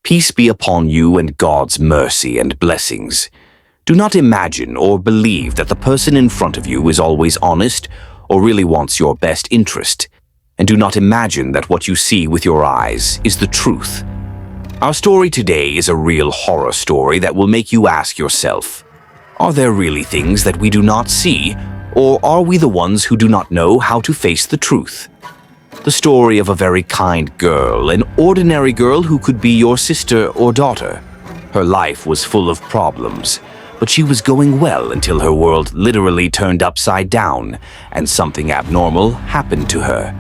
Peace be upon you and God's mercy and blessings. Do not imagine or believe that the person in front of you is always honest or really wants your best interest. And do not imagine that what you see with your eyes is the truth. Our story today is a real horror story that will make you ask yourself, are there really things that we do not see, or are we the ones who do not know how to face the truth? The story of a very kind girl, an ordinary girl who could be your sister or daughter. Her life was full of problems, but she was going well until her world literally turned upside down and something abnormal happened to her.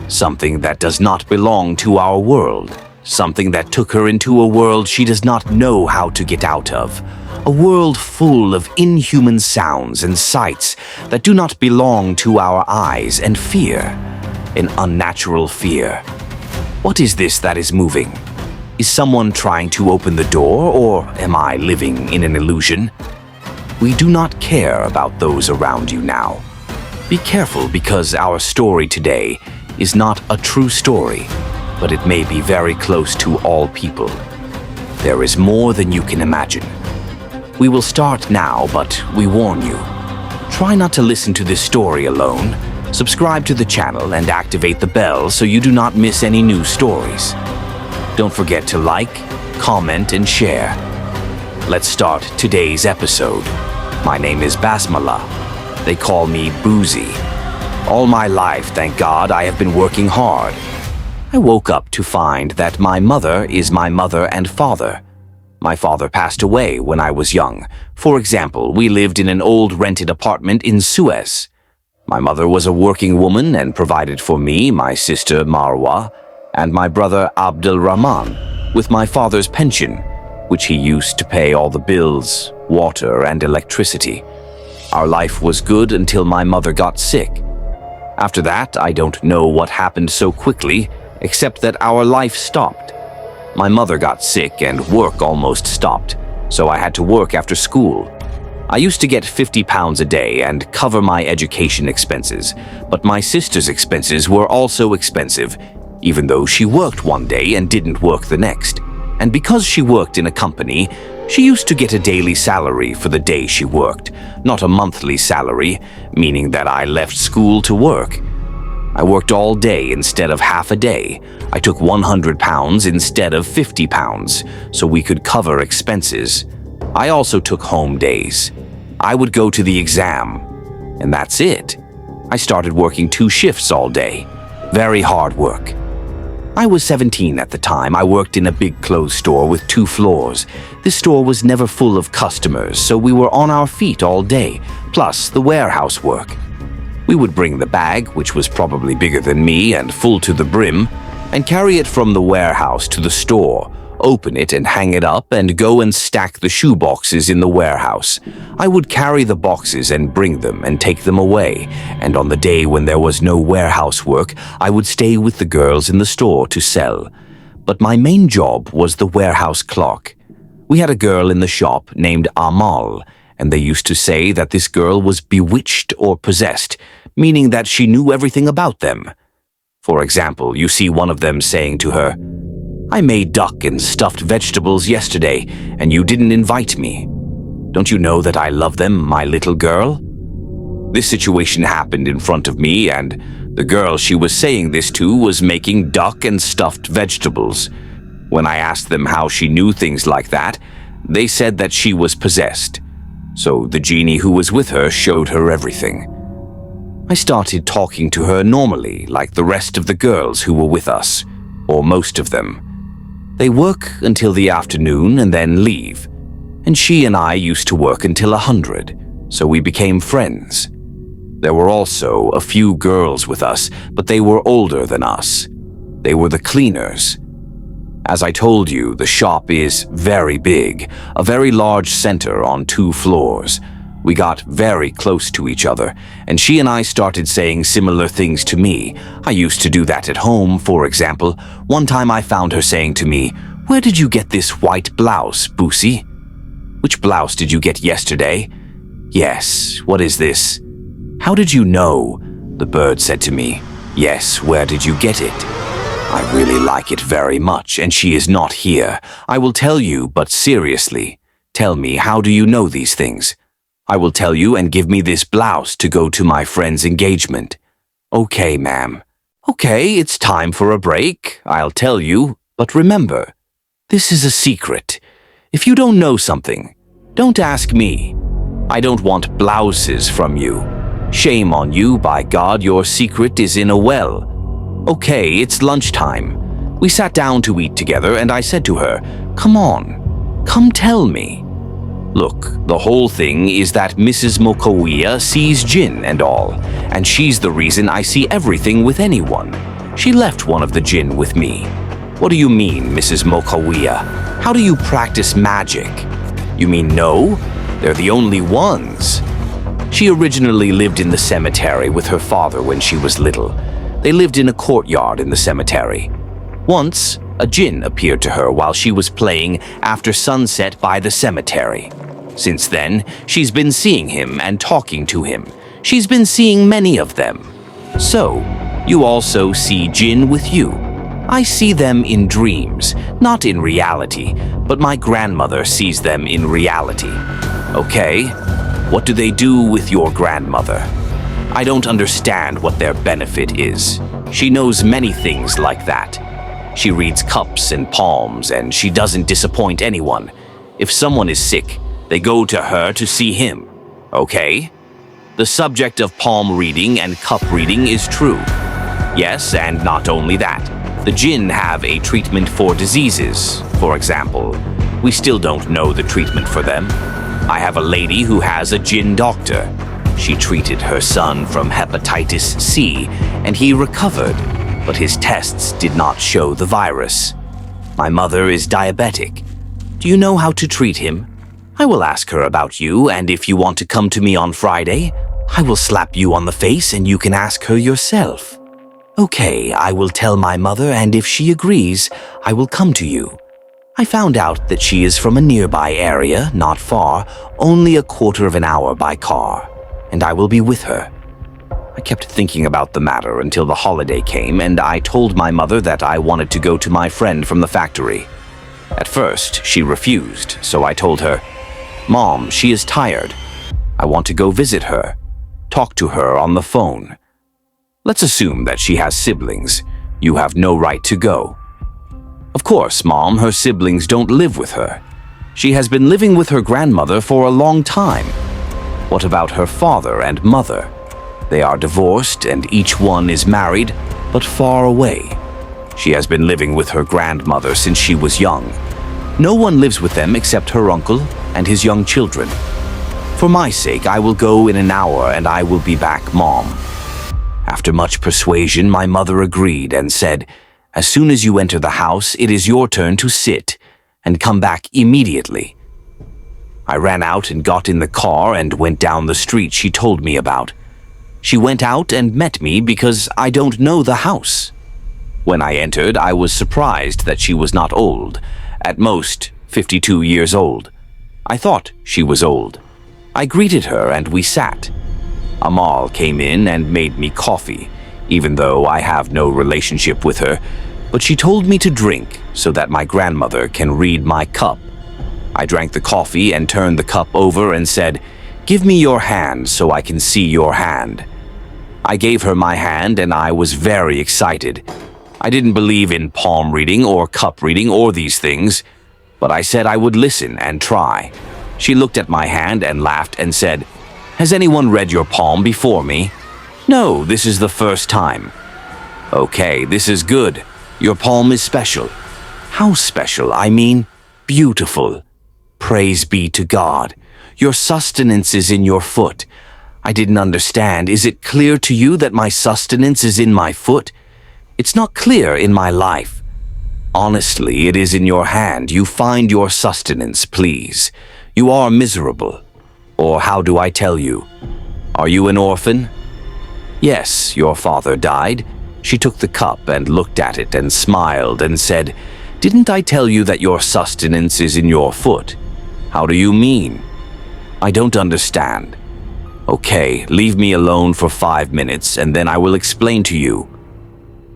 Something that does not belong to our world. Something that took her into a world she does not know how to get out of. A world full of inhuman sounds and sights that do not belong to our eyes, and fear. An unnatural fear. What is this that is moving? Is someone trying to open the door, or am I living in an illusion? We do not care about those around you now. Be careful, because our story today is not a true story, but it may be very close to all people. There is more than you can imagine. We will start now, but we warn you. Try not to listen to this story alone. Subscribe to the channel and activate the bell so you do not miss any new stories. Don't forget to like, comment, and share. Let's start today's episode. My name is Basmalah. They call me Boozy. All my life, thank God, I have been working hard. I woke up to find that my mother is my mother and father. My father passed away when I was young. For example, we lived in an old rented apartment in Suez. My mother was a working woman and provided for me, my sister Marwa, and my brother Abdul Rahman with my father's pension, which he used to pay all the bills, water, and electricity. Our life was good until my mother got sick. After that, I don't know what happened so quickly, except that our life stopped. My mother got sick and work almost stopped, so I had to work after school. I used to get £50 a day and cover my education expenses, but my sister's expenses were also expensive, even though she worked one day and didn't work the next. And because she worked in a company, she used to get a daily salary for the day she worked, not a monthly salary, meaning that I left school to work. I worked all day instead of half a day. I took £100 instead of £50, so we could cover expenses. I also took home days. I would go to the exam, and that's it. I started working 2 shifts all day. Very hard work. I was 17 at the time. I worked in a big clothes store with 2 floors. This store was never full of customers, so we were on our feet all day, plus the warehouse work. We would bring the bag, which was probably bigger than me and full to the brim, and carry it from the warehouse to the store, open it and hang it up, and go and stack the shoe boxes in the warehouse. I would carry the boxes and bring them and take them away, and on the day when there was no warehouse work, I would stay with the girls in the store to sell. But my main job was the warehouse clerk. We had a girl in the shop named Amal, and they used to say that this girl was bewitched or possessed, meaning that she knew everything about them. For example, you see one of them saying to her, "I made duck and stuffed vegetables yesterday, and you didn't invite me. Don't you know that I love them, my little girl?" This situation happened in front of me, and the girl she was saying this to was making duck and stuffed vegetables. When I asked them how she knew things like that, they said that she was possessed. So the genie who was with her showed her everything. I started talking to her normally, like the rest of the girls who were with us, or most of them. They work until the afternoon and then leave. And she and I used to work until 100, so we became friends. There were also a few girls with us, but they were older than us. They were the cleaners. As I told you, the shop is very big, a very large center on 2 floors. We got very close to each other, and she and I started saying similar things to me. I used to do that at home, for example. One time I found her saying to me, "Where did you get this white blouse, Boosie?" "Which blouse did you get yesterday?" "Yes, what is this?" "How did you know?" The bird said to me. "Yes, where did you get it?" I really like it very much, and she is not here. I will tell you, but seriously. Tell me, how do you know these things? I will tell you, and give me this blouse to go to my friend's engagement. Okay, ma'am. Okay, it's time for a break. I'll tell you, but remember, this is a secret. If you don't know something, don't ask me. I don't want blouses from you. Shame on you, by God, your secret is in a well. Okay, it's lunchtime. We sat down to eat together, and I said to her, "Come on, come tell me." Look, the whole thing is that Mrs. Mokowia sees Jinn and all, and she's the reason I see everything with anyone. She left one of the Jinn with me. What do you mean, Mrs. Mokowia? How do you practice magic? You mean no? They're the only ones. She originally lived in the cemetery with her father when she was little. They lived in a courtyard in the cemetery. Once, a Jinn appeared to her while she was playing after sunset by the cemetery. Since then, she's been seeing him and talking to him. She's been seeing many of them. So, you also see Jinn with you. I see them in dreams, not in reality, but my grandmother sees them in reality. Okay, what do they do with your grandmother? I don't understand what their benefit is. She knows many things like that. She reads cups and palms, and she doesn't disappoint anyone. If someone is sick, they go to her to see him. Okay? The subject of palm reading and cup reading is true. Yes, and not only that. The Jinn have a treatment for diseases, for example. We still don't know the treatment for them. I have a lady who has a Jinn doctor. She treated her son from hepatitis C, and he recovered, but his tests did not show the virus. My mother is diabetic. Do you know how to treat him? I will ask her about you, and if you want to come to me on Friday, I will slap you on the face and you can ask her yourself. Okay, I will tell my mother, and if she agrees, I will come to you. I found out that she is from a nearby area, not far, only a quarter of an hour by car, and I will be with her. I kept thinking about the matter until the holiday came, and I told my mother that I wanted to go to my friend from the factory. At first, she refused, so I told her, "Mom, she is tired. I want to go visit her. Talk to her on the phone. Let's assume that she has siblings. You have no right to go." Of course, Mom, her siblings don't live with her. She has been living with her grandmother for a long time. What about her father and mother? They are divorced and each one is married, but far away. She has been living with her grandmother since she was young. No one lives with them except her uncle and his young children. For my sake, I will go in an hour and I will be back, Mom. After much persuasion, my mother agreed and said, "As soon as you enter the house, it is your turn to sit, and come back immediately." I ran out and got in the car and went down the street she told me about. She went out and met me because I don't know the house. When I entered, I was surprised that she was not old, at most 52 years old. I thought she was old. I greeted her and we sat. Amal came in and made me coffee, even though I have no relationship with her, but she told me to drink so that my grandmother can read my cup. I drank the coffee and turned the cup over and said, "Give me your hand so I can see your hand." I gave her my hand and I was very excited. I didn't believe in palm reading or cup reading or these things, but I said I would listen and try. She looked at my hand and laughed and said, "Has anyone read your palm before me?" "No, this is the first time." "Okay, this is good. Your palm is special." "How special? I mean, beautiful." "Praise be to God. Your sustenance is in your foot." I didn't understand. Is it clear to you that my sustenance is in my foot? It's not clear in my life. Honestly, it is in your hand. You find your sustenance, please. You are miserable. Or how do I tell you? Are you an orphan? Yes, your father died. She took the cup and looked at it and smiled and said, "Didn't I tell you that your sustenance is in your foot?" "How do you mean?" "I don't understand." "Okay, leave me alone for 5 minutes and then I will explain to you."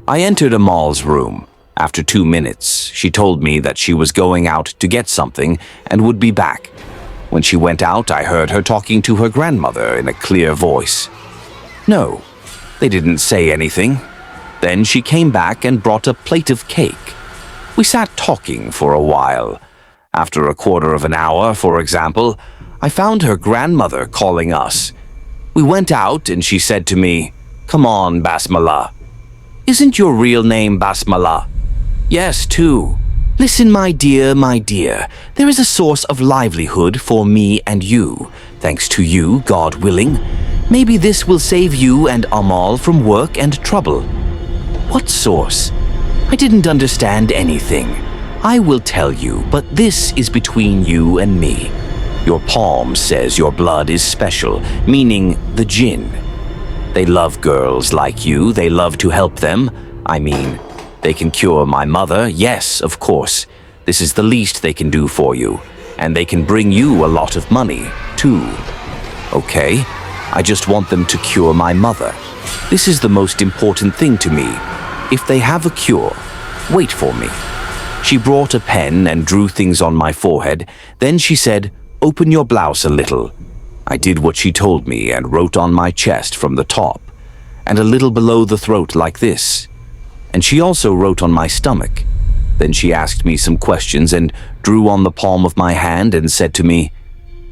I entered Amal's room. After 2 minutes, she told me that she was going out to get something and would be back. When she went out, I heard her talking to her grandmother in a clear voice. No, they didn't say anything. Then she came back and brought a plate of cake. We sat talking for a while. After a quarter of an hour, for example, I found her grandmother calling us. We went out and she said to me, "Come on, Basmalah. Isn't your real name Basmalah?" "Yes, too." "Listen, my dear, there is a source of livelihood for me and you. Thanks to you, God willing. Maybe this will save you and Amal from work and trouble." "What source?" I didn't understand anything. "I will tell you, but this is between you and me. Your palm says your blood is special, meaning the Jinn. They love girls like you, they love to help them. I mean, they can cure my mother, yes, of course. This is the least they can do for you. And they can bring you a lot of money, too." "Okay, I just want them to cure my mother. This is the most important thing to me. If they have a cure, wait for me." She brought a pen and drew things on my forehead. Then she said, "Open your blouse a little." I did what she told me and wrote on my chest from the top, and a little below the throat like this. And she also wrote on my stomach. Then she asked me some questions and drew on the palm of my hand and said to me,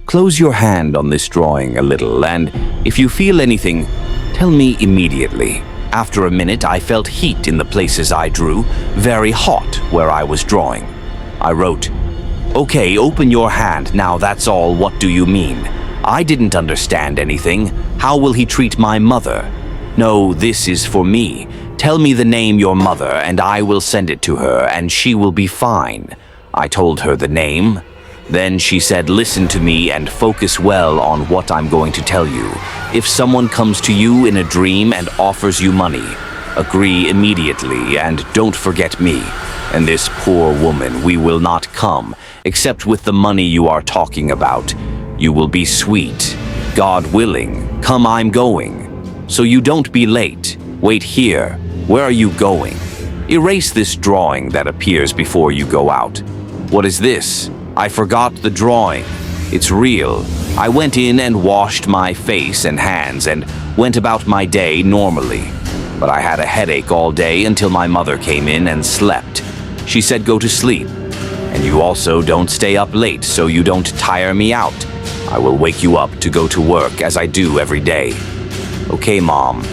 "Close your hand on this drawing a little, and if you feel anything, tell me immediately." After a minute, I felt heat in the places I drew, very hot where I was drawing. I wrote, "Okay, open your hand, now that's all, what do you mean? I didn't understand anything. How will he treat my mother? No, this is for me. Tell me the name your mother and I will send it to her and she will be fine." I told her the name. Then she said, "Listen to me and focus well on what I'm going to tell you. If someone comes to you in a dream and offers you money, agree immediately and don't forget me. And this poor woman, we will not come, except with the money you are talking about. You will be sweet. God willing, come, I'm going. So you don't be late. Wait here. Where are you going? Erase this drawing that appears before you go out." "What is this? I forgot the drawing. It's real. I went in and washed my face and hands and went about my day normally. But I had a headache all day until my mother came in and slept. She said go to sleep. And you also don't stay up late so you don't tire me out. I will wake you up to go to work as I do every day." "Okay, Mom."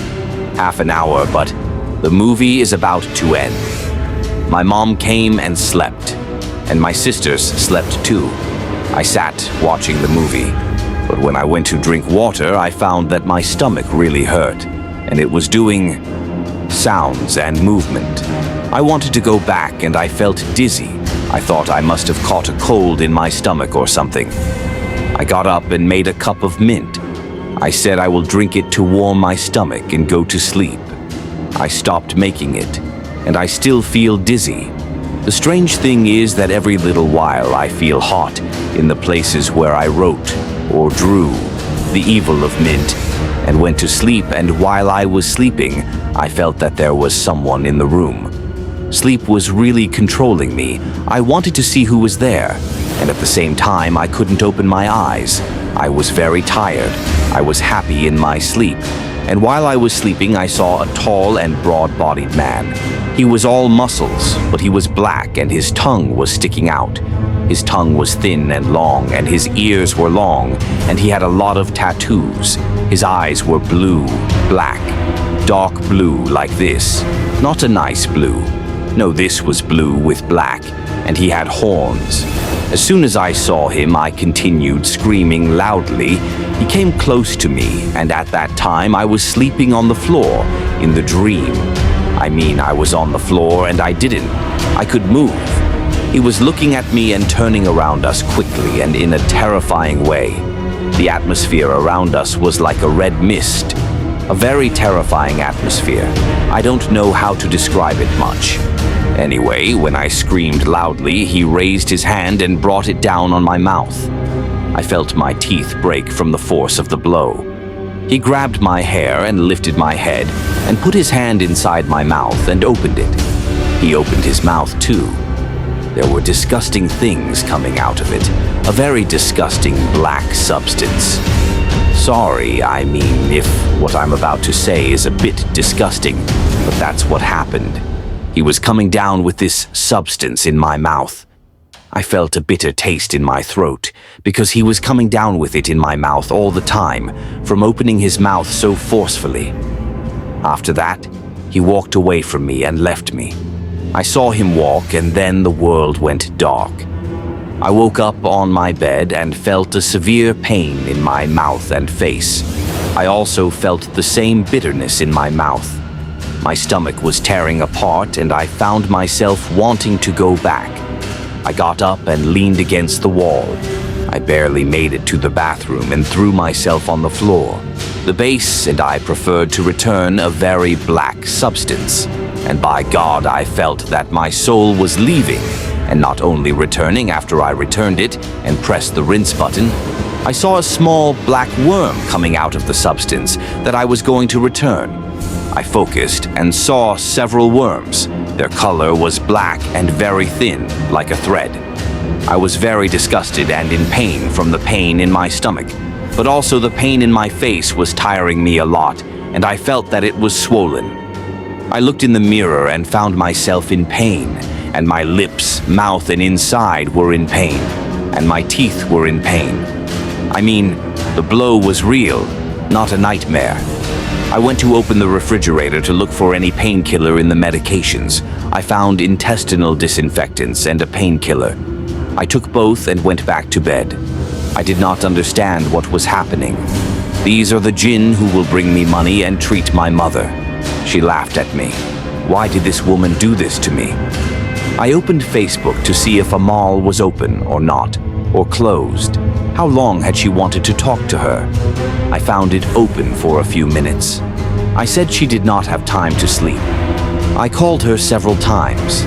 Half an hour, but the movie is about to end. My mom came and slept, and my sisters slept too. I sat watching the movie, but when I went to drink water, I found that my stomach really hurt, and it was doing sounds and movement. I wanted to go back and I felt dizzy. I thought I must have caught a cold in my stomach or something. I got up and made a cup of mint. I said I will drink it to warm my stomach and go to sleep. I stopped making it, and I still feel dizzy. The strange thing is that every little while I feel hot in the places where I wrote or drew the evil of mint and went to sleep, and while I was sleeping, I felt that there was someone in the room. Sleep was really controlling me. I wanted to see who was there, and at the same time I couldn't open my eyes. I was very tired. I was happy in my sleep. And while I was sleeping, I saw a tall and broad-bodied man. He was all muscles, but he was black and his tongue was sticking out. His tongue was thin and long, and his ears were long, and he had a lot of tattoos. His eyes were blue, black, dark blue like this. Not a nice blue. No, this was blue with black, and he had horns. As soon as I saw him, I continued screaming loudly. He came close to me, and at that time I was sleeping on the floor in the dream. I mean, I was on the floor and I could move. He was looking at me and turning around us quickly and in a terrifying way. The atmosphere around us was like a red mist. A very terrifying atmosphere. I don't know how to describe it much. Anyway, when I screamed loudly, he raised his hand and brought it down on my mouth. I felt my teeth break from the force of the blow. He grabbed my hair and lifted my head and put his hand inside my mouth and opened it. He opened his mouth too. There were disgusting things coming out of it, a very disgusting black substance. Sorry, I mean, if what I'm about to say is a bit disgusting, but that's what happened. He was coming down with this substance in my mouth. I felt a bitter taste in my throat because he was coming down with it in my mouth all the time from opening his mouth so forcefully. After that, he walked away from me and left me. I saw him walk, and then the world went dark. I woke up on my bed and felt a severe pain in my mouth and face. I also felt the same bitterness in my mouth. My stomach was tearing apart, and I found myself wanting to go back. I got up and leaned against the wall. I barely made it to the bathroom and threw myself on the floor. The base and I preferred to return a very black substance, and by God, I felt that my soul was leaving, and not only returning after I returned it and pressed the rinse button, I saw a small black worm coming out of the substance that I was going to return. I focused and saw several worms. Their color was black and very thin, like a thread. I was very disgusted and in pain from the pain in my stomach, but also the pain in my face was tiring me a lot, and I felt that it was swollen. I looked in the mirror and found myself in pain, and my lips, mouth, and inside were in pain, and my teeth were in pain. I mean, the blow was real, not a nightmare. I went to open the refrigerator to look for any painkiller in the medications. I found intestinal disinfectants and a painkiller. I took both and went back to bed. I did not understand what was happening. These are the Jinn who will bring me money and treat my mother. She laughed at me. Why did this woman do this to me? I opened Facebook to see if a mall was open or not, or closed. How long had she wanted to talk to her? I found it open for a few minutes. I said she did not have time to sleep. I called her several times,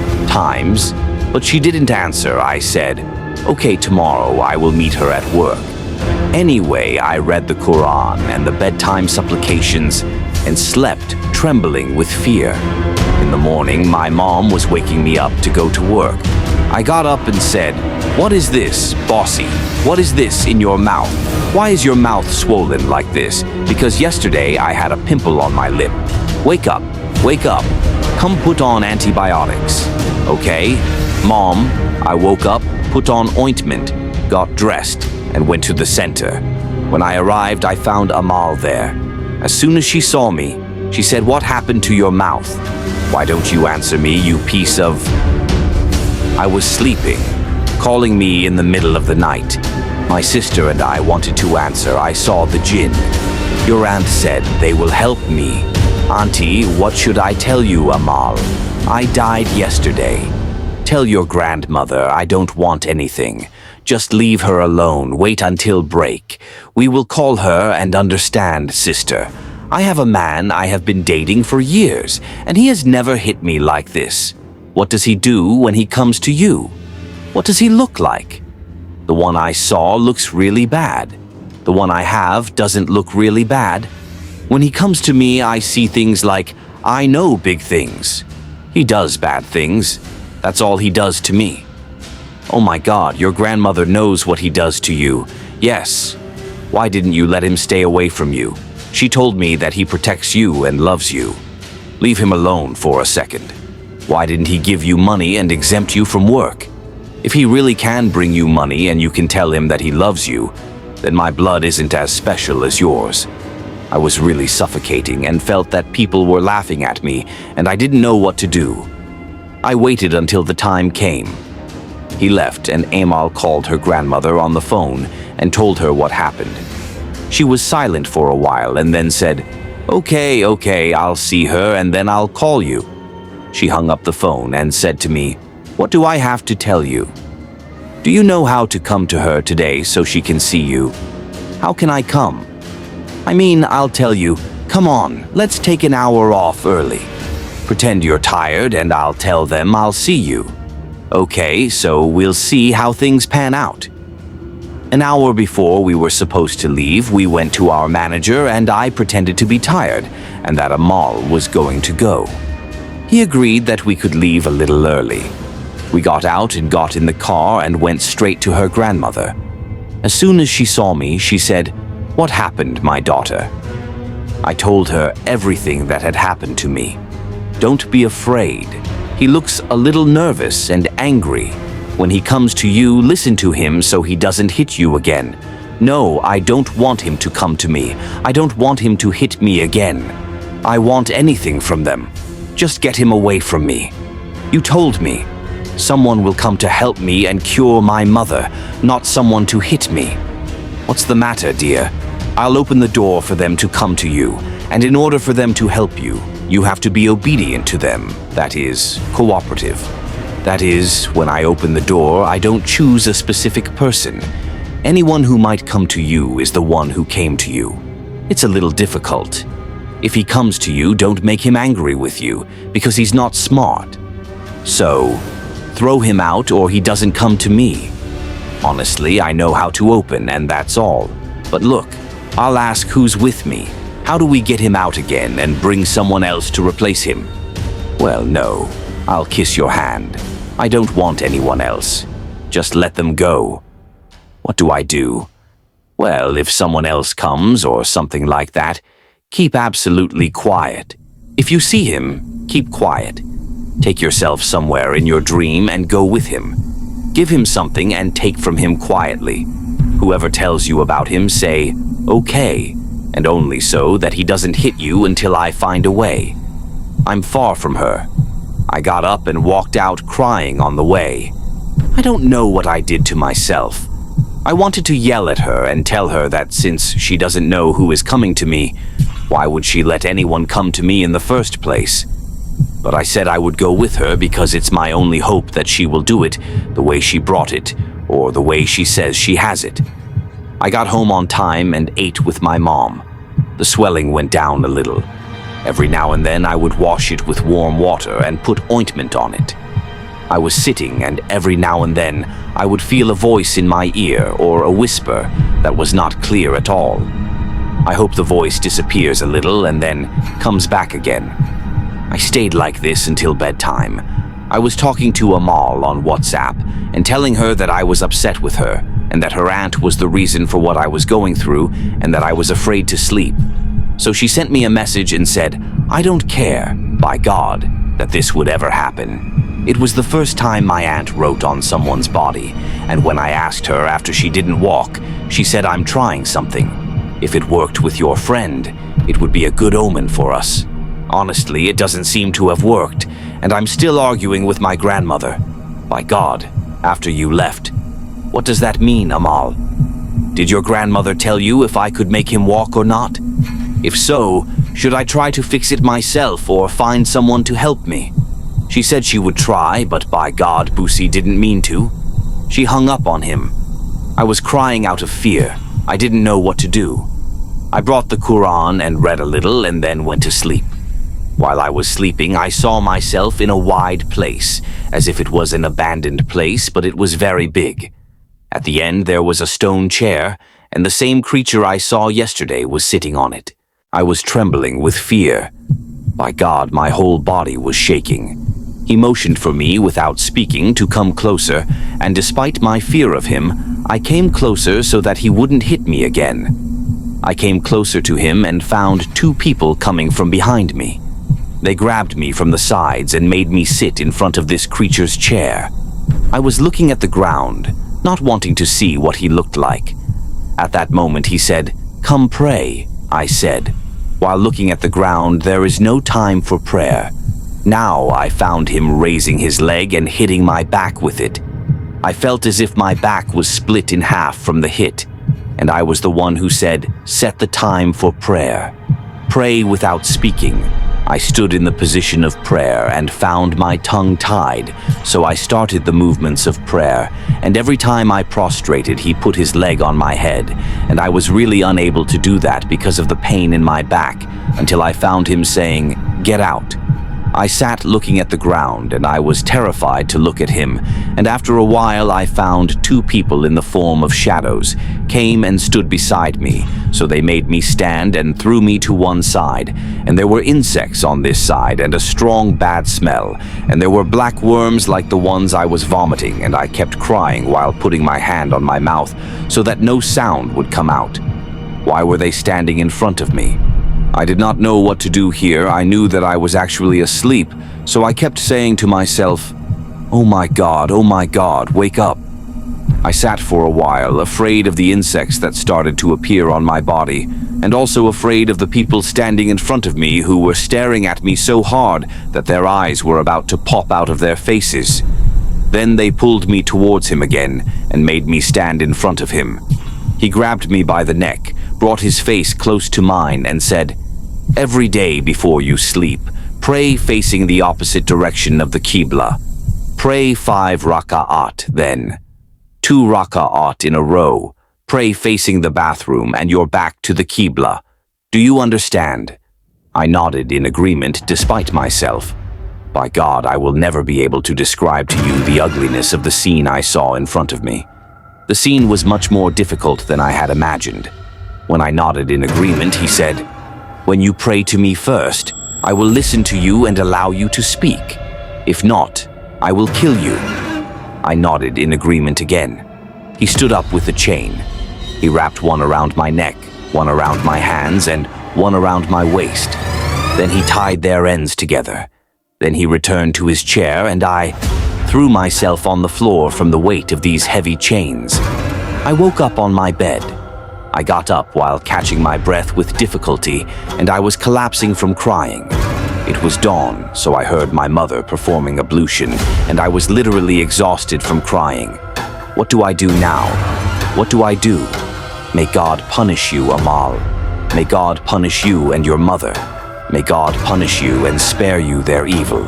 but she didn't answer. I said, okay, tomorrow I will meet her at work. Anyway, I read the Quran and the bedtime supplications and slept, trembling with fear. In the morning, my mom was waking me up to go to work. I got up and said, "What is this, bossy? What is this in your mouth? Why is your mouth swollen like this? Because yesterday I had a pimple on my lip. Wake up, wake up. Come put on antibiotics." Okay, Mom, I woke up, put on ointment, got dressed, and went to the center. When I arrived, I found Amal there. As soon as she saw me, she said, "What happened to your mouth? Why don't you answer me, you piece of..." I was sleeping, calling me in the middle of the night. My sister and I wanted to answer. I saw the Jinn. Your aunt said they will help me. Auntie, what should I tell you, Amal? I died yesterday. Tell your grandmother I don't want anything. Just leave her alone. Wait until break. We will call her and understand, sister. I have a man I have been dating for years, and he has never hit me like this. What does he do when he comes to you? What does he look like? The one I saw looks really bad. The one I have doesn't look really bad. When he comes to me, I see things like, I know big things. He does bad things. That's all he does to me. Oh my God, your grandmother knows what he does to you. Yes. Why didn't you let him stay away from you? She told me that he protects you and loves you. Leave him alone for a second. Why didn't he give you money and exempt you from work? If he really can bring you money and you can tell him that he loves you, then my blood isn't as special as yours. I was really suffocating and felt that people were laughing at me, and I didn't know what to do. I waited until the time came. He left, and Amal called her grandmother on the phone and told her what happened. She was silent for a while and then said, Okay, I'll see her and then I'll call you. She hung up the phone and said to me, What do I have to tell you? Do you know how to come to her today so she can see you? How can I come? I mean, I'll tell you, come on, let's take an hour off early. Pretend you're tired and I'll tell them I'll see you. Okay, so we'll see how things pan out. An hour before we were supposed to leave, we went to our manager and I pretended to be tired and that Amal was going to go. He agreed that we could leave a little early. We got out and got in the car and went straight to her grandmother. As soon as she saw me, she said, "What happened, my daughter?" I told her everything that had happened to me. "Don't be afraid. He looks a little nervous and angry. When he comes to you, listen to him so he doesn't hit you again. No, I don't want him to come to me. I don't want him to hit me again. I want anything from them. Just get him away from me. You told me. Someone will come to help me and cure my mother, not someone to hit me. What's the matter, dear? I'll open the door for them to come to you, and in order for them to help you, you have to be obedient to them, that is, cooperative. That is, when I open the door, I don't choose a specific person. Anyone who might come to you is the one who came to you. It's a little difficult. If he comes to you, don't make him angry with you, because he's not smart. So, throw him out or he doesn't come to me. Honestly, I know how to open, and that's all. But look, I'll ask who's with me. How do we get him out again and bring someone else to replace him? Well, no. I'll kiss your hand. I don't want anyone else. Just let them go. What do I do? Well, if someone else comes or something like that, keep absolutely quiet. If you see him, keep quiet. Take yourself somewhere in your dream and go with him. Give him something and take from him quietly. Whoever tells you about him, say, okay, and only so that he doesn't hit you until I find a way. I'm far from her. I got up and walked out crying on the way. I don't know what I did to myself. I wanted to yell at her and tell her that since she doesn't know who is coming to me, why would she let anyone come to me in the first place? But I said I would go with her because it's my only hope that she will do it the way she brought it, or the way she says she has it. I got home on time and ate with my mom. The swelling went down a little. Every now and then I would wash it with warm water and put ointment on it. I was sitting and every now and then I would feel a voice in my ear or a whisper that was not clear at all. I hope the voice disappears a little and then comes back again. I stayed like this until bedtime. I was talking to Amal on WhatsApp and telling her that I was upset with her and that her aunt was the reason for what I was going through and that I was afraid to sleep. So she sent me a message and said, I don't care, by God, that this would ever happen. It was the first time my aunt wrote on someone's body, and when I asked her after she didn't walk, she said I'm trying something. If it worked with your friend, it would be a good omen for us. Honestly, it doesn't seem to have worked, and I'm still arguing with my grandmother. By God, after you left. What does that mean, Amal? Did your grandmother tell you if I could make him walk or not? If so, should I try to fix it myself or find someone to help me? She said she would try, but by God, Boosie didn't mean to. She hung up on him. I was crying out of fear. I didn't know what to do. I brought the Quran and read a little and then went to sleep. While I was sleeping, I saw myself in a wide place, as if it was an abandoned place, but it was very big. At the end, there was a stone chair, and the same creature I saw yesterday was sitting on it. I was trembling with fear. By God, my whole body was shaking. He motioned for me without speaking to come closer, and despite my fear of him, I came closer so that he wouldn't hit me again. I came closer to him and found two people coming from behind me. They grabbed me from the sides and made me sit in front of this creature's chair. I was looking at the ground, not wanting to see what he looked like. At that moment he said, "Come pray," I said. While looking at the ground, there is no time for prayer. Now I found him raising his leg and hitting my back with it. I felt as if my back was split in half from the hit, and I was the one who said, "Set the time for prayer. Pray without speaking." I stood in the position of prayer and found my tongue tied, so I started the movements of prayer, and every time I prostrated, he put his leg on my head, and I was really unable to do that because of the pain in my back, until I found him saying, "Get out." I sat looking at the ground, and I was terrified to look at him, and after a while I found two people in the form of shadows came and stood beside me, so they made me stand and threw me to one side, and there were insects on this side and a strong bad smell, and there were black worms like the ones I was vomiting, and I kept crying while putting my hand on my mouth so that no sound would come out. Why were they standing in front of me? I did not know what to do here. I knew that I was actually asleep, so I kept saying to myself, oh my God, wake up." I sat for a while, afraid of the insects that started to appear on my body, and also afraid of the people standing in front of me who were staring at me so hard that their eyes were about to pop out of their faces. Then they pulled me towards him again and made me stand in front of him. He grabbed me by the neck, brought his face close to mine, and said, "Every day before you sleep, pray facing the opposite direction of the Qibla. Pray 5 raka'at then. 2 raka'at in a row. Pray facing the bathroom and your back to the Qibla. Do you understand?" I nodded in agreement despite myself. By God, I will never be able to describe to you the ugliness of the scene I saw in front of me. The scene was much more difficult than I had imagined. When I nodded in agreement, he said, "When you pray to me first, I will listen to you and allow you to speak. If not, I will kill you." I nodded in agreement again. He stood up with the chain. He wrapped one around my neck, one around my hands, and one around my waist. Then he tied their ends together. Then he returned to his chair, and I threw myself on the floor from the weight of these heavy chains. I woke up on my bed. I got up while catching my breath with difficulty, and I was collapsing from crying. It was dawn, so I heard my mother performing ablution, and I was literally exhausted from crying. What do I do now? What do I do? May God punish you, Amal. May God punish you and your mother. May God punish you and spare you their evil.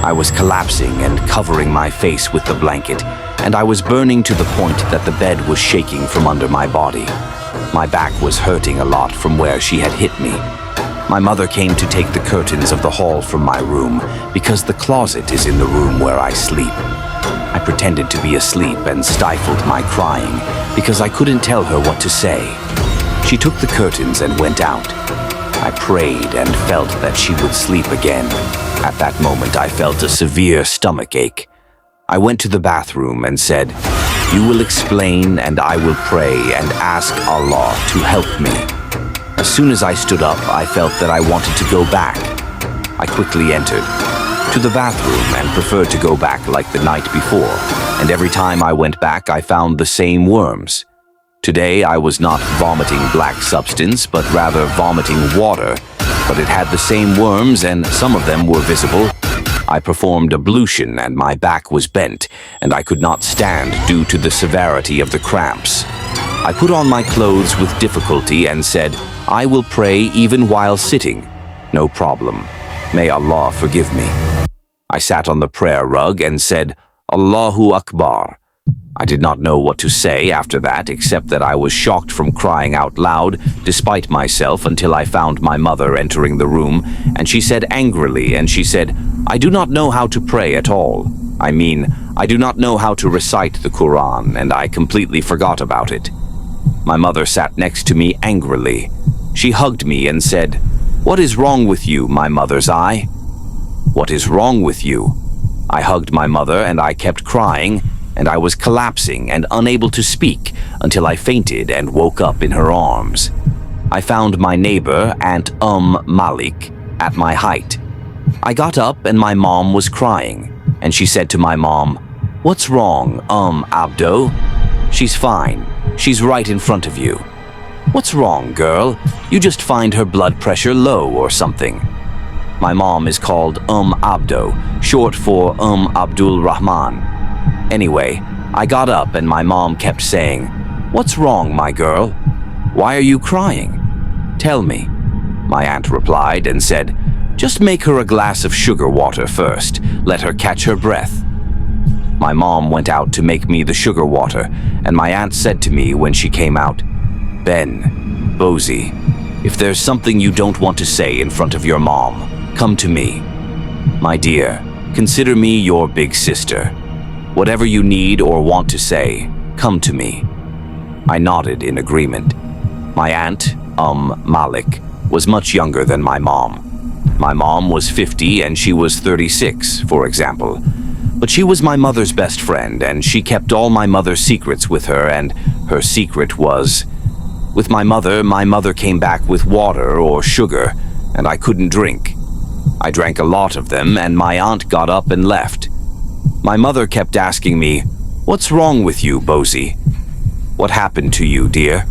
I was collapsing and covering my face with the blanket, and I was burning to the point that the bed was shaking from under my body. My back was hurting a lot from where she had hit me. My mother came to take the curtains of the hall from my room because the closet is in the room where I sleep. I pretended to be asleep and stifled my crying because I couldn't tell her what to say. She took the curtains and went out. I prayed and felt that she would sleep again. At that moment, I felt a severe stomach ache. I went to the bathroom and said, "You will explain and I will pray and ask Allah to help me." As soon as I stood up, I felt that I wanted to go back. I quickly entered to the bathroom and preferred to go back like the night before, and every time I went back, I found the same worms. Today, I was not vomiting black substance, but rather vomiting water, but it had the same worms and some of them were visible. I performed ablution and my back was bent, and I could not stand due to the severity of the cramps. I put on my clothes with difficulty and said, "I will pray even while sitting. No problem. May Allah forgive me." I sat on the prayer rug and said, "Allahu Akbar." I did not know what to say after that, except that I was shocked from crying out loud, despite myself, until I found my mother entering the room, and she said angrily, "I do not know how to pray at all. I do not know how to recite the Quran, and I completely forgot about it." My mother sat next to me angrily. She hugged me and said, "What is wrong with you, my mother's eye?" "What is wrong with you?" I hugged my mother and I kept crying, and I was collapsing and unable to speak until I fainted and woke up in her arms. I found my neighbor, Aunt Malik, at my height. I got up and my mom was crying, and she said to my mom, "What's wrong, Abdo?" "She's fine. She's right in front of you." "What's wrong, girl? You just find her blood pressure low or something." My mom is called Abdo, short for Abdul Rahman. Anyway, I got up and my mom kept saying, "What's wrong, my girl? Why are you crying? Tell me." My aunt replied and said, "Just make her a glass of sugar water first. Let her catch her breath." My mom went out to make me the sugar water, and my aunt said to me when she came out, "Bosie, if there's something you don't want to say in front of your mom, come to me." My dear, consider me your big sister. Whatever you need or want to say, come to me." I nodded in agreement. My aunt, Malik, was much younger than my mom. My mom was 50 and she was 36, for example. But she was my mother's best friend, and she kept all my mother's secrets with her, and her secret was... With my mother came back with water or sugar, and I couldn't drink. I drank a lot of them, and my aunt got up and left. My mother kept asking me, "What's wrong with you, Bosie? What happened to you, dear?"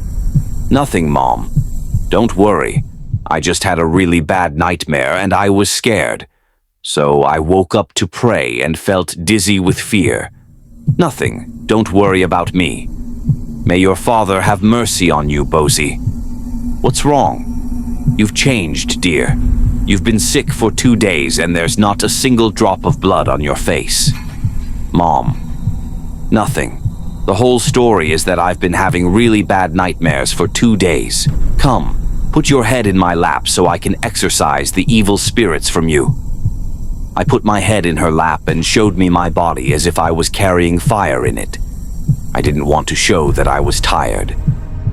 "Nothing, Mom. Don't worry. I just had a really bad nightmare and I was scared. So I woke up to pray and felt dizzy with fear. Nothing. Don't worry about me. May your father have mercy on you, Bosie." "What's wrong?" "You've changed, dear. You've been sick for 2 days and there's not a single drop of blood on your face." "Mom." "Nothing. The whole story is that I've been having really bad nightmares for 2 days. Come, put your head in my lap so I can exorcise the evil spirits from you." I put my head in her lap and showed me my body as if I was carrying fire in it. I didn't want to show that I was tired.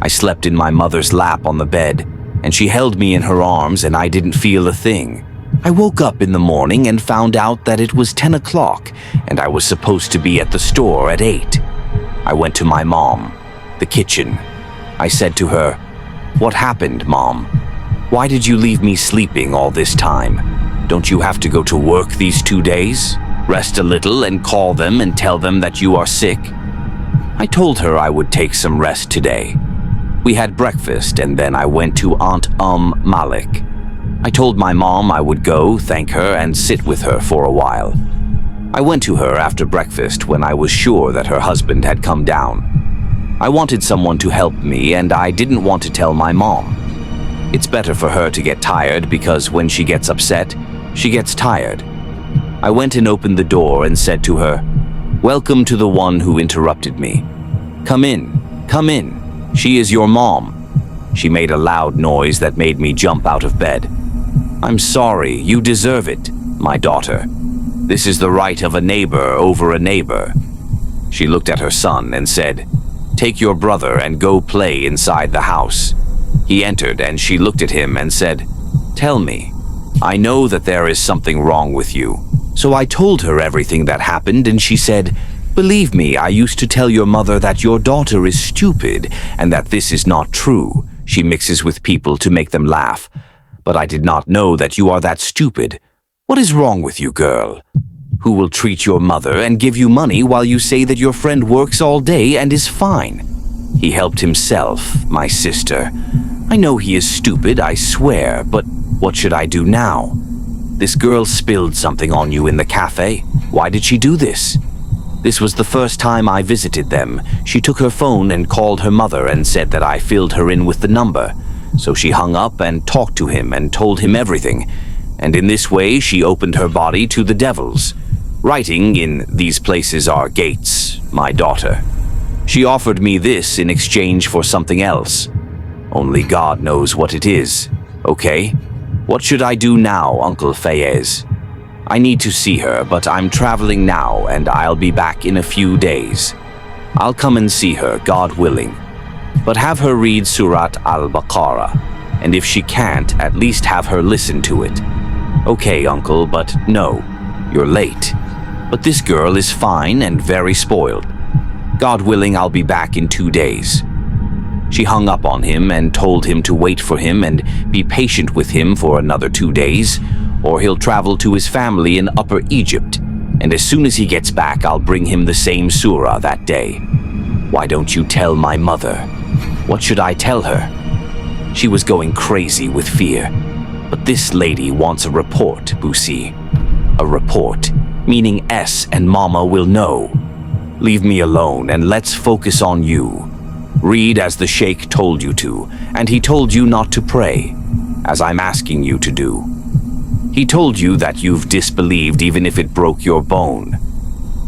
I slept in my mother's lap on the bed, and she held me in her arms and I didn't feel a thing. I woke up in the morning and found out that it was 10 o'clock and I was supposed to be at the store at 8. I went to my mom, the kitchen. I said to her, "What happened, Mom? Why did you leave me sleeping all this time? Don't you have to go to work these 2 days? Rest a little and call them and tell them that you are sick?" I told her I would take some rest today. We had breakfast and then I went to Aunt Malik. I told my mom I would go, thank her, and sit with her for a while. I went to her after breakfast when I was sure that her husband had come down. I wanted someone to help me and I didn't want to tell my mom. It's better for her to get tired because when she gets upset, she gets tired. I went and opened the door and said to her, "Welcome to the one who interrupted me. Come in, come in. She is your mom." She made a loud noise that made me jump out of bed. "I'm sorry, you deserve it, my daughter. This is the right of a neighbor over a neighbor." She looked at her son and said, "Take your brother and go play inside the house." He entered and she looked at him and said, "Tell me, I know that there is something wrong with you." So I told her everything that happened and she said, "Believe me, I used to tell your mother that your daughter is stupid and that this is not true. She mixes with people to make them laugh. But I did not know that you are that stupid. What is wrong with you, girl? Who will treat your mother and give you money while you say that your friend works all day and is fine? He helped himself, my sister. I know he is stupid, I swear, but what should I do now? This girl spilled something on you in the cafe. Why did she do this? This was the first time I visited them. She took her phone and called her mother and said that I filled her in with the number. So she hung up and talked to him and told him everything. And in this way, she opened her body to the devils. Writing in "These places are gates," my daughter. She offered me this in exchange for something else. Only God knows what it is. Okay? What should I do now, Uncle Fayez? I need to see her, but I'm traveling now and I'll be back in a few days. I'll come and see her, God willing. But have her read Surat al-Baqarah, and if she can't, at least have her listen to it. Okay, Uncle, but no, you're late. But this girl is fine and very spoiled. God willing, I'll be back in 2 days. She hung up on him and told him to wait for him and be patient with him for another 2 days, or he'll travel to his family in Upper Egypt, and as soon as he gets back, I'll bring him the same surah that day. Why don't you tell my mother? What should I tell her? She was going crazy with fear. But this lady wants a report, Busi. A report, meaning S and Mama will know. Leave me alone and let's focus on you. Read as the Sheikh told you to, and he told you not to pray, as I'm asking you to do. He told you that you've disbelieved even if it broke your bone.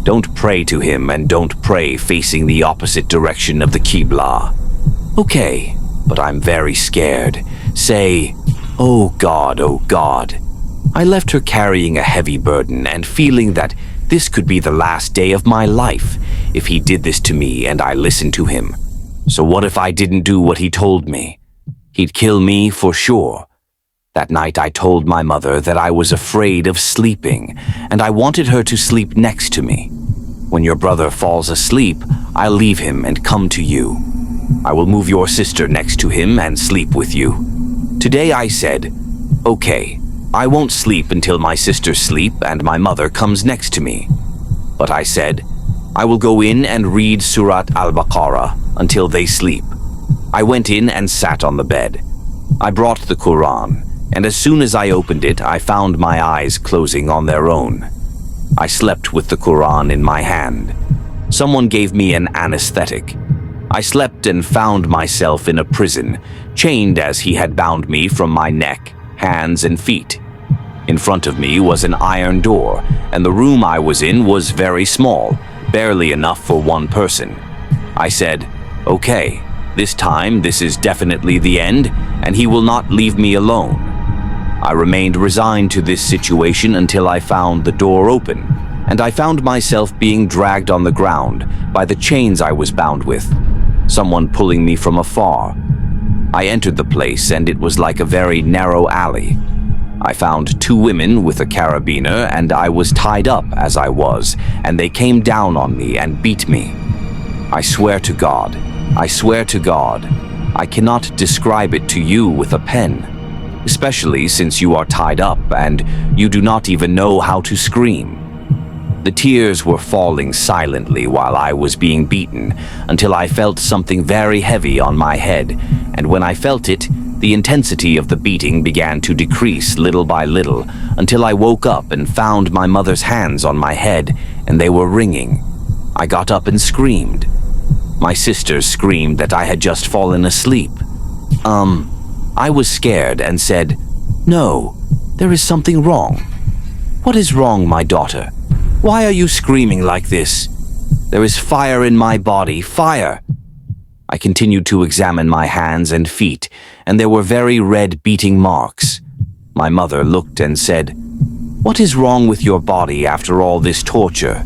Don't pray to him and don't pray facing the opposite direction of the Qibla. Okay, but I'm very scared. Say, oh God, I left her carrying a heavy burden and feeling that this could be the last day of my life if he did this to me and I listened to him. So what if I didn't do what he told me? He'd kill me for sure. That night I told my mother that I was afraid of sleeping, and I wanted her to sleep next to me. When your brother falls asleep, I'll leave him and come to you. I will move your sister next to him and sleep with you. Today I said, okay, I won't sleep until my sisters sleep and my mother comes next to me. But I said, I will go in and read Surat al-Baqarah until they sleep. I went in and sat on the bed. I brought the Quran, and as soon as I opened it, I found my eyes closing on their own. I slept with the Quran in my hand. Someone gave me an anesthetic. I slept and found myself in a prison, chained as he had bound me from my neck, hands, and feet. In front of me was an iron door, and the room I was in was very small, barely enough for one person. I said, okay, this time this is definitely the end, and he will not leave me alone. I remained resigned to this situation until I found the door open, and I found myself being dragged on the ground by the chains I was bound with, someone pulling me from afar. I entered the place, and it was like a very narrow alley. I found two women with a carabiner, and I was tied up as I was, and they came down on me and beat me. I swear to God, I cannot describe it to you with a pen, especially since you are tied up and you do not even know how to scream. The tears were falling silently while I was being beaten until I felt something very heavy on my head, and when I felt it, the intensity of the beating began to decrease little by little until I woke up and found my mother's hands on my head, and they were wringing. I got up and screamed. My sisters screamed that I had just fallen asleep. I was scared and said, no, there is something wrong. What is wrong, my daughter? Why are you screaming like this? There is fire in my body, fire. I continued to examine my hands and feet, and there were very red beating marks. My mother looked and said, what is wrong with your body after all this torture?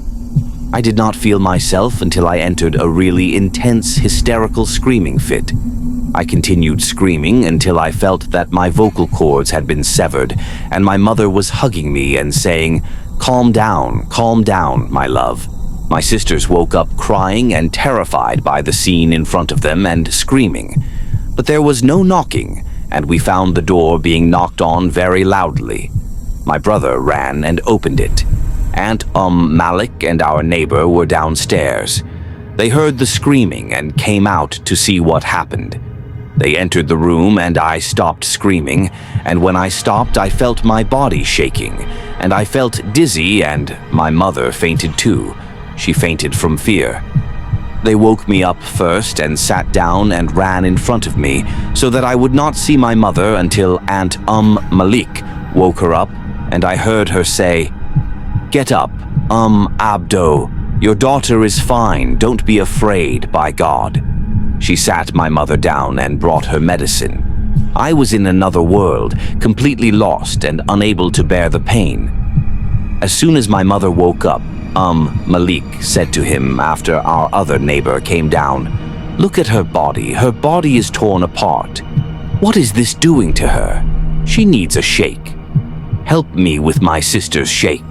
I did not feel myself until I entered a really intense, hysterical screaming fit. I continued screaming until I felt that my vocal cords had been severed, and my mother was hugging me and saying, calm down, my love. My sisters woke up crying and terrified by the scene in front of them and screaming. But there was no knocking, and we found the door being knocked on very loudly. My brother ran and opened it. Aunt Malik and our neighbor were downstairs. They heard the screaming and came out to see what happened. They entered the room and I stopped screaming, and when I stopped I felt my body shaking, and I felt dizzy, and my mother fainted too. She fainted from fear. They woke me up first and sat down and ran in front of me so that I would not see my mother until Aunt Malik woke her up, and I heard her say, get up, Abdo, your daughter is fine, don't be afraid, by God. She sat my mother down and brought her medicine. I was in another world, completely lost and unable to bear the pain. As soon as my mother woke up, Malik said to him after our other neighbor came down, look at her body is torn apart. What is this doing to her? She needs a shake. Help me with my sister's shake.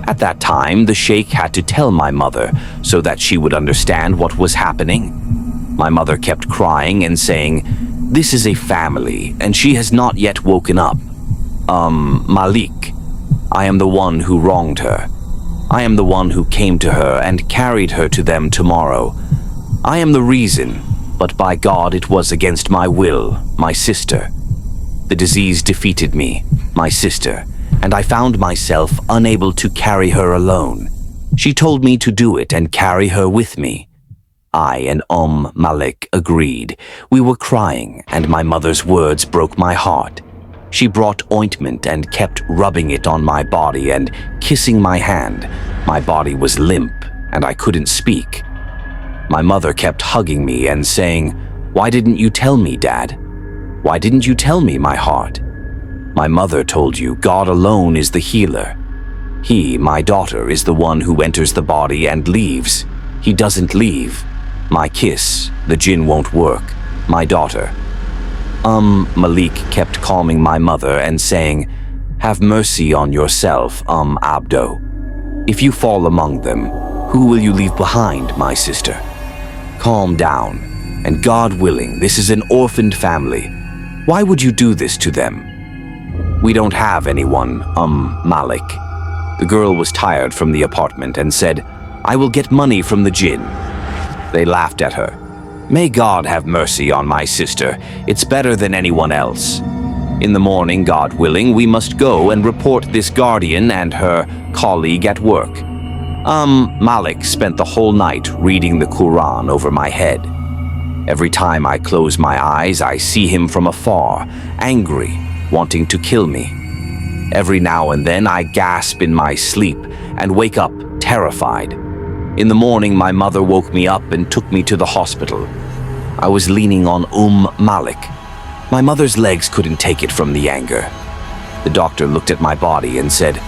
At that time, the sheikh had to tell my mother so that she would understand what was happening. My mother kept crying and saying, this is a family, and she has not yet woken up. Malik, I am the one who wronged her. I am the one who came to her and carried her to them tomorrow. I am the reason, but by God it was against my will, my sister. The disease defeated me, my sister, and I found myself unable to carry her alone. She told me to do it and carry her with me. I and Malik agreed. We were crying, and my mother's words broke my heart. She brought ointment and kept rubbing it on my body and kissing my hand. My body was limp, and I couldn't speak. My mother kept hugging me and saying, why didn't you tell me, Dad? Why didn't you tell me, my heart? My mother told you God alone is the healer. He, my daughter, is the one who enters the body and leaves. He doesn't leave. My kiss, the Jinn won't work. My daughter. Malik kept calming my mother and saying, "Have mercy on yourself, Abdo. If you fall among them, who will you leave behind, my sister? Calm down, and God willing, this is an orphaned family. Why would you do this to them?" "We don't have anyone, Malik." The girl was tired from the apartment and said, "I will get money from the Jinn." They laughed at her. "May God have mercy on my sister. It's better than anyone else. In the morning, God willing, we must go and report this guardian and her colleague at work." Malik spent the whole night reading the Quran over my head. Every time I close my eyes, I see him from afar, angry, wanting to kill me. Every now and then, I gasp in my sleep and wake up terrified. In the morning, my mother woke me up and took me to the hospital. I was leaning on Malik. My mother's legs couldn't take it from the anger. The doctor looked at my body and said,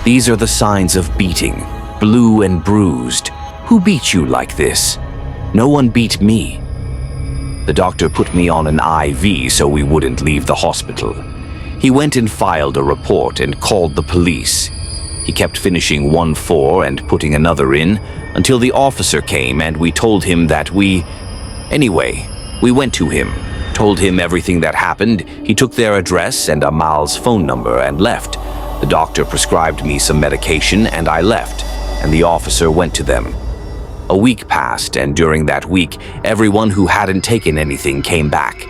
"These are the signs of beating, blue and bruised. Who beat you like this?" "No one beat me." The doctor put me on an IV so we wouldn't leave the hospital. He went and filed a report and called the police. He kept finishing 1-4 and putting another in until the officer came and we told him that Anyway, we went to him, told him everything that happened. He took their address and Amal's phone number and left. The doctor prescribed me some medication and I left, and the officer went to them. A week passed, and during that week, everyone who hadn't taken anything came back,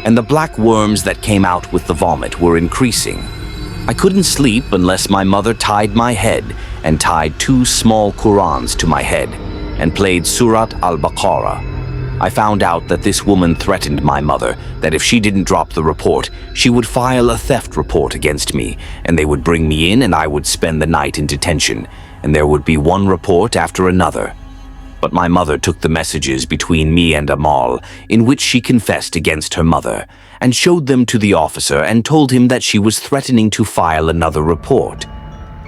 and the black worms that came out with the vomit were increasing. I couldn't sleep unless my mother tied my head and tied 2 small Qurans to my head and played Surat al-Baqarah. I found out that this woman threatened my mother that if she didn't drop the report, she would file a theft report against me, and they would bring me in and I would spend the night in detention, and there would be one report after another. But my mother took the messages between me and Amal, in which she confessed against her mother, and showed them to the officer and told him that she was threatening to file another report.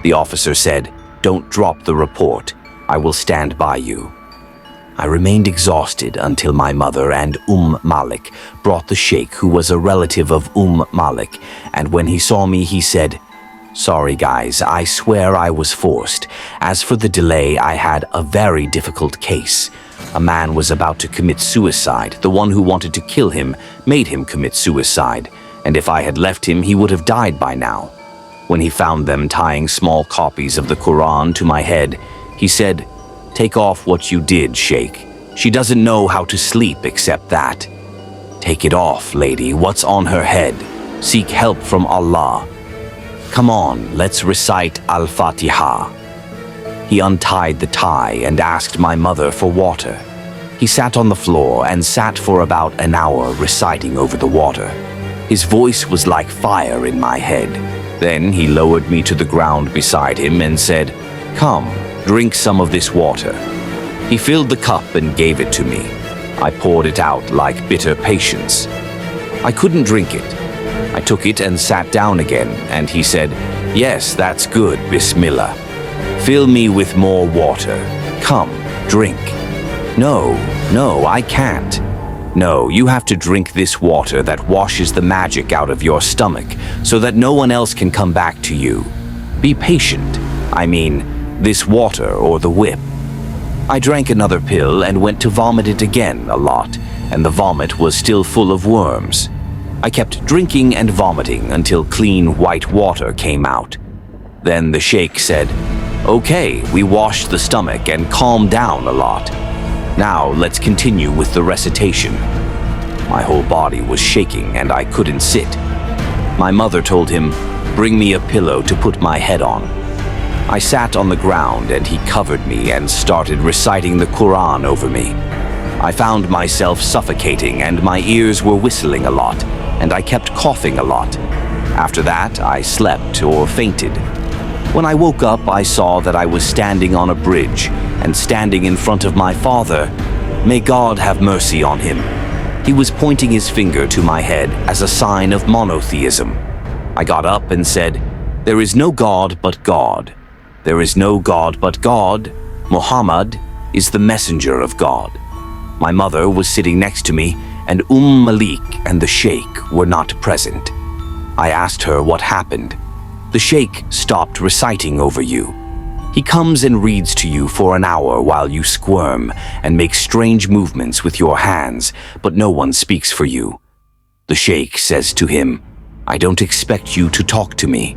The officer said, "Don't drop the report. I will stand by you." I remained exhausted until my mother and Malik brought the sheikh, who was a relative of Malik, and when he saw me, he said, "Sorry guys, I swear I was forced. As for the delay, I had a very difficult case. A man was about to commit suicide. The one who wanted to kill him made him commit suicide, and if I had left him, he would have died by now." When he found them tying small copies of the Quran to my head, he said, "Take off what you did, Sheikh. She doesn't know how to sleep except that. Take it off, lady. What's on her head? Seek help from Allah. Come on, let's recite Al-Fatiha." He untied the tie and asked my mother for water. He sat on the floor and sat for about an hour reciting over the water. His voice was like fire in my head. Then he lowered me to the ground beside him and said, "Come, drink some of this water." He filled the cup and gave it to me. I poured it out like bitter patience. I couldn't drink it. I took it and sat down again, and he said, "Yes, that's good, Bismillah. Fill me with more water. Come, drink." No, I can't. "No, you have to drink this water that washes the magic out of your stomach so that no one else can come back to you. Be patient. I mean, this water or the whip." I drank another pill and went to vomit it again a lot, and the vomit was still full of worms. I kept drinking and vomiting until clean white water came out. Then the sheikh said, "Okay, we washed the stomach and calmed down a lot. Now let's continue with the recitation." My whole body was shaking and I couldn't sit. My mother told him, "Bring me a pillow to put my head on." I sat on the ground and he covered me and started reciting the Quran over me. I found myself suffocating and my ears were whistling a lot, and I kept coughing a lot. After that, I slept or fainted. When I woke up, I saw that I was standing on a bridge and standing in front of my father. May God have mercy on him. He was pointing his finger to my head as a sign of monotheism. I got up and said, "There is no God but God. There is no God but God. Muhammad is the messenger of God." My mother was sitting next to me, and Malik and the sheikh were not present. I asked her what happened. "The sheikh stopped reciting over you. He comes and reads to you for an hour while you squirm and make strange movements with your hands, but no one speaks for you. The sheikh says to him, 'I don't expect you to talk to me.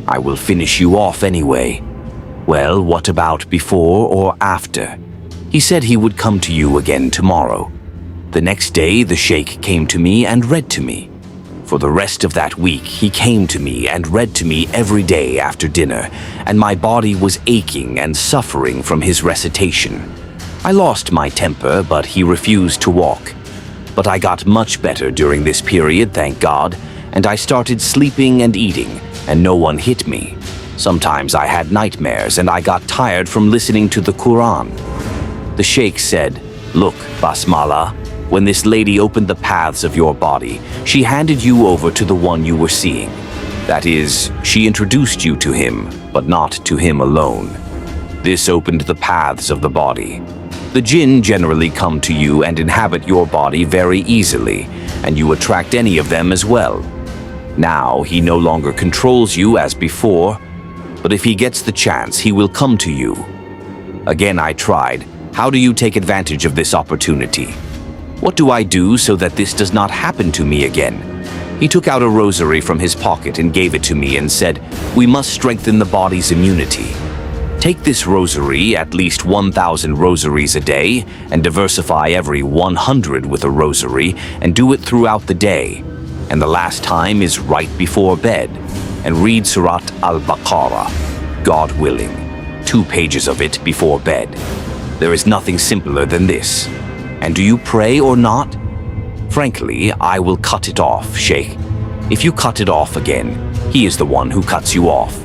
I will finish you off anyway.' Well, what about before or after? He said he would come to you again tomorrow. The next day, the sheikh came to me and read to me. For the rest of that week, he came to me and read to me every day after dinner, and my body was aching and suffering from his recitation. I lost my temper, but he refused to walk. But I got much better during this period, thank God, and I started sleeping and eating, and no one hit me. Sometimes I had nightmares, and I got tired from listening to the Quran. The sheikh said, 'Look, Basmalah, when this lady opened the paths of your body, she handed you over to the one you were seeing. That is, she introduced you to him, but not to him alone. This opened the paths of the body. The Jinn generally come to you and inhabit your body very easily, and you attract any of them as well. Now, he no longer controls you as before, but if he gets the chance, he will come to you.' Again I tried, 'How do you take advantage of this opportunity? What do I do so that this does not happen to me again?' He took out a rosary from his pocket and gave it to me and said, 'We must strengthen the body's immunity. Take this rosary, at least 1,000 rosaries a day, and diversify every 100 with a rosary, and do it throughout the day. And the last time is right before bed, and read Surat al-Baqarah, God willing, 2 pages of it before bed. There is nothing simpler than this. And do you pray or not? Frankly, I will cut it off, Sheikh. If you cut it off again, he is the one who cuts you off.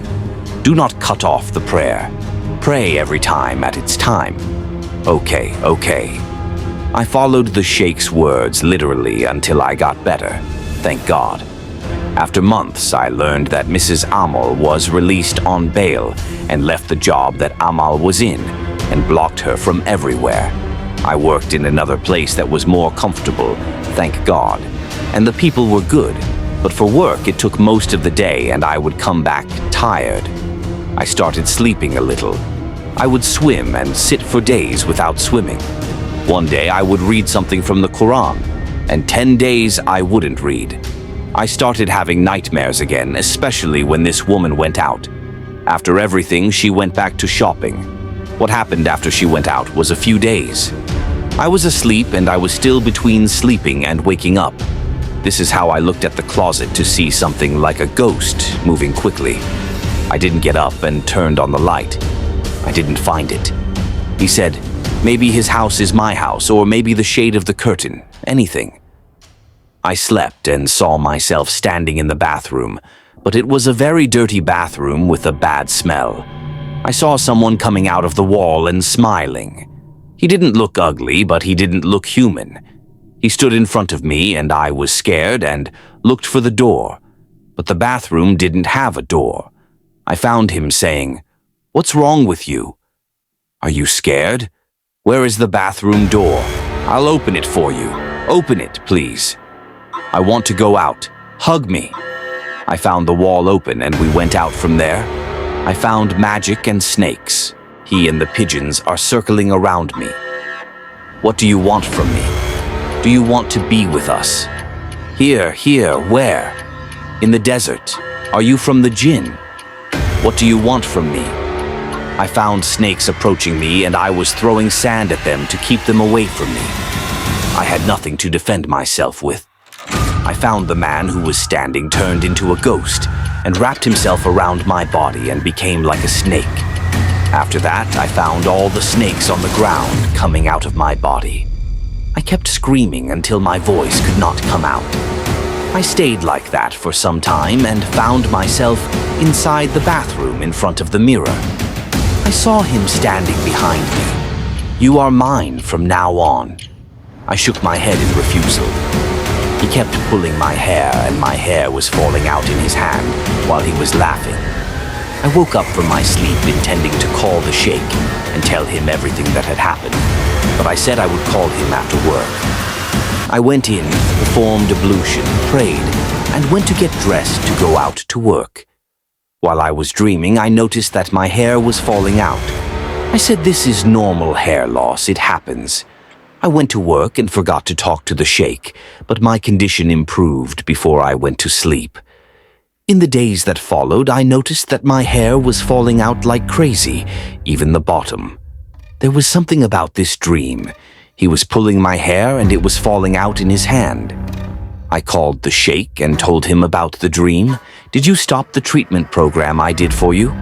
Do not cut off the prayer. Pray every time at its time.' Okay. I followed the Sheikh's words literally until I got better, thank God. After months, I learned that Mrs. Amal was released on bail and left the job that Amal was in and blocked her from everywhere. I worked in another place that was more comfortable, thank God, and the people were good, but for work it took most of the day and I would come back tired. I started sleeping a little. I would swim and sit for days without swimming. One day I would read something from the Quran, and 10 days I wouldn't read. I started having nightmares again, especially when this woman went out. After everything, she went back to shopping. What happened after she went out was a few days. I was asleep and I was still between sleeping and waking up. This is how I looked at the closet to see something like a ghost moving quickly. I didn't get up and turned on the light. I didn't find it. He said, maybe his house is my house, or maybe the shade of the curtain, anything. I slept and saw myself standing in the bathroom, but it was a very dirty bathroom with a bad smell. I saw someone coming out of the wall and smiling. He didn't look ugly, but he didn't look human. He stood in front of me and I was scared and looked for the door, but the bathroom didn't have a door. I found him saying, "What's wrong with you? Are you scared? Where is the bathroom door? I'll open it for you. Open it, please. I want to go out. Hug me." I found the wall open and we went out from there. I found magic and snakes. He and the pigeons are circling around me. "What do you want from me? Do you want to be with us?" Here, where? "In the desert. Are you from the Jinn? What do you want from me?" I found snakes approaching me and I was throwing sand at them to keep them away from me. I had nothing to defend myself with. I found the man who was standing turned into a ghost and wrapped himself around my body and became like a snake. After that, I found all the snakes on the ground coming out of my body. I kept screaming until my voice could not come out. I stayed like that for some time and found myself inside the bathroom in front of the mirror. I saw him standing behind me. "You are mine from now on." I shook my head in refusal. He kept pulling my hair, and my hair was falling out in his hand while he was laughing. I woke up from my sleep intending to call the sheikh and tell him everything that had happened, but I said I would call him after work. I went in, performed ablution, prayed, and went to get dressed to go out to work. While I was dreaming, I noticed that my hair was falling out. I said, "This is normal hair loss, it happens." I went to work and forgot to talk to the sheikh, but my condition improved before I went to sleep. In the days that followed, I noticed that my hair was falling out like crazy, even the bottom. There was something about this dream. He was pulling my hair and it was falling out in his hand. I called the sheikh and told him about the dream. "Did you stop the treatment program I did for you?"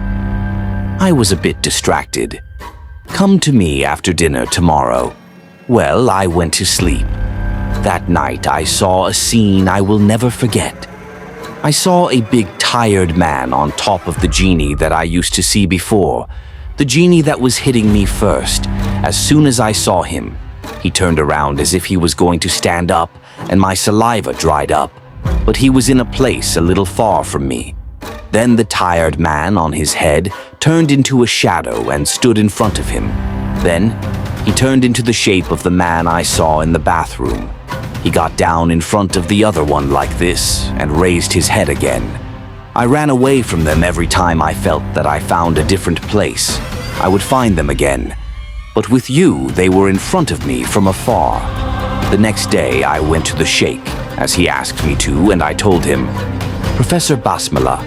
I was a bit distracted. "Come to me after dinner tomorrow." Well, I went to sleep. That night I saw a scene I will never forget. I saw a big tired man on top of the genie that I used to see before, the genie that was hitting me first. As soon as I saw him, he turned around as if he was going to stand up, and my saliva dried up, but he was in a place a little far from me. Then the tired man on his head turned into a shadow and stood in front of him. Then he turned into the shape of the man I saw in the bathroom. He got down in front of the other one like this and raised his head again. I ran away from them every time I felt that I found a different place. I would find them again. But with you, they were in front of me from afar. The next day, I went to the sheikh, as he asked me to, and I told him, "Professor Basmalah,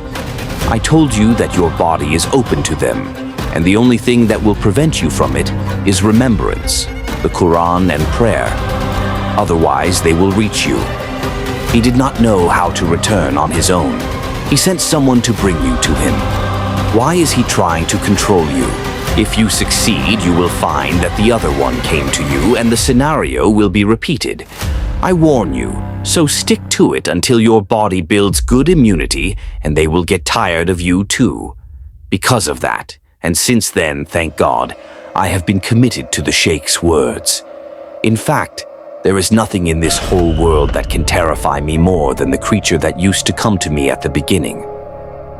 I told you that your body is open to them, and the only thing that will prevent you from it is remembrance, the Quran and prayer. Otherwise, they will reach you." He did not know how to return on his own. He sent someone to bring you to him. Why is he trying to control you? If you succeed, you will find that the other one came to you and the scenario will be repeated. I warn you, so stick to it until your body builds good immunity and they will get tired of you too. Because of that, and since then, thank God, I have been committed to the sheikh's words. In fact, there is nothing in this whole world that can terrify me more than the creature that used to come to me at the beginning.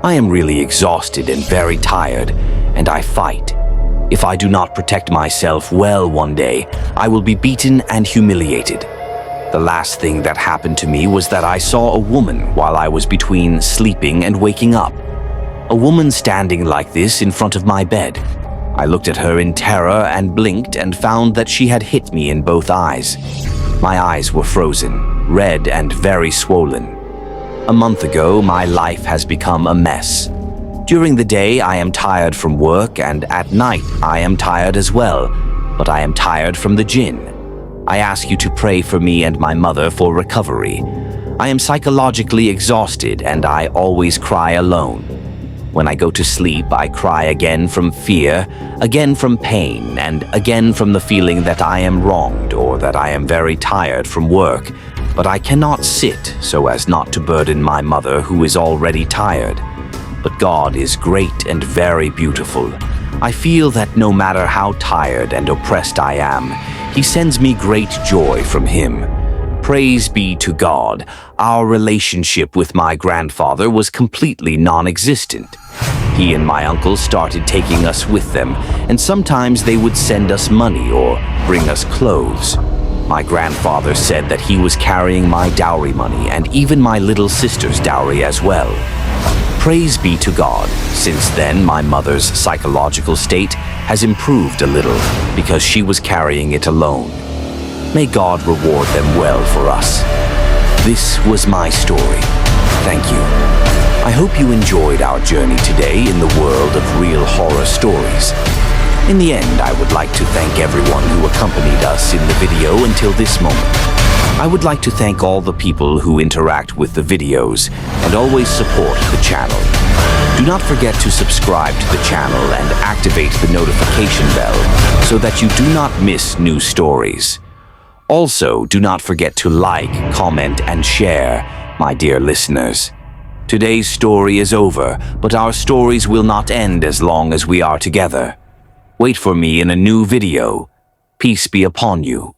I am really exhausted and very tired, and I fight. If I do not protect myself well one day, I will be beaten and humiliated. The last thing that happened to me was that I saw a woman while I was between sleeping and waking up. A woman standing like this in front of my bed. I looked at her in terror and blinked and found that she had hit me in both eyes. My eyes were frozen, red and very swollen. A month ago, my life has become a mess. During the day, I am tired from work, and at night, I am tired as well, but I am tired from the Jinn. I ask you to pray for me and my mother for recovery. I am psychologically exhausted, and I always cry alone. When I go to sleep, I cry again from fear, again from pain, and again from the feeling that I am wronged or that I am very tired from work, but I cannot sit so as not to burden my mother who is already tired. But God is great and very beautiful. I feel that no matter how tired and oppressed I am, He sends me great joy from Him. Praise be to God, our relationship with my grandfather was completely non-existent. He and my uncle started taking us with them, and sometimes they would send us money or bring us clothes. My grandfather said that he was carrying my dowry money and even my little sister's dowry as well. Praise be to God, since then my mother's psychological state has improved a little because she was carrying it alone. May God reward them well for us. This was my story. Thank you. I hope you enjoyed our journey today in the world of real horror stories. In the end, I would like to thank everyone who accompanied us in the video until this moment. I would like to thank all the people who interact with the videos and always support the channel. Do not forget to subscribe to the channel and activate the notification bell so that you do not miss new stories. Also, do not forget to like, comment, and share, my dear listeners. Today's story is over, but our stories will not end as long as we are together. Wait for me in a new video. Peace be upon you.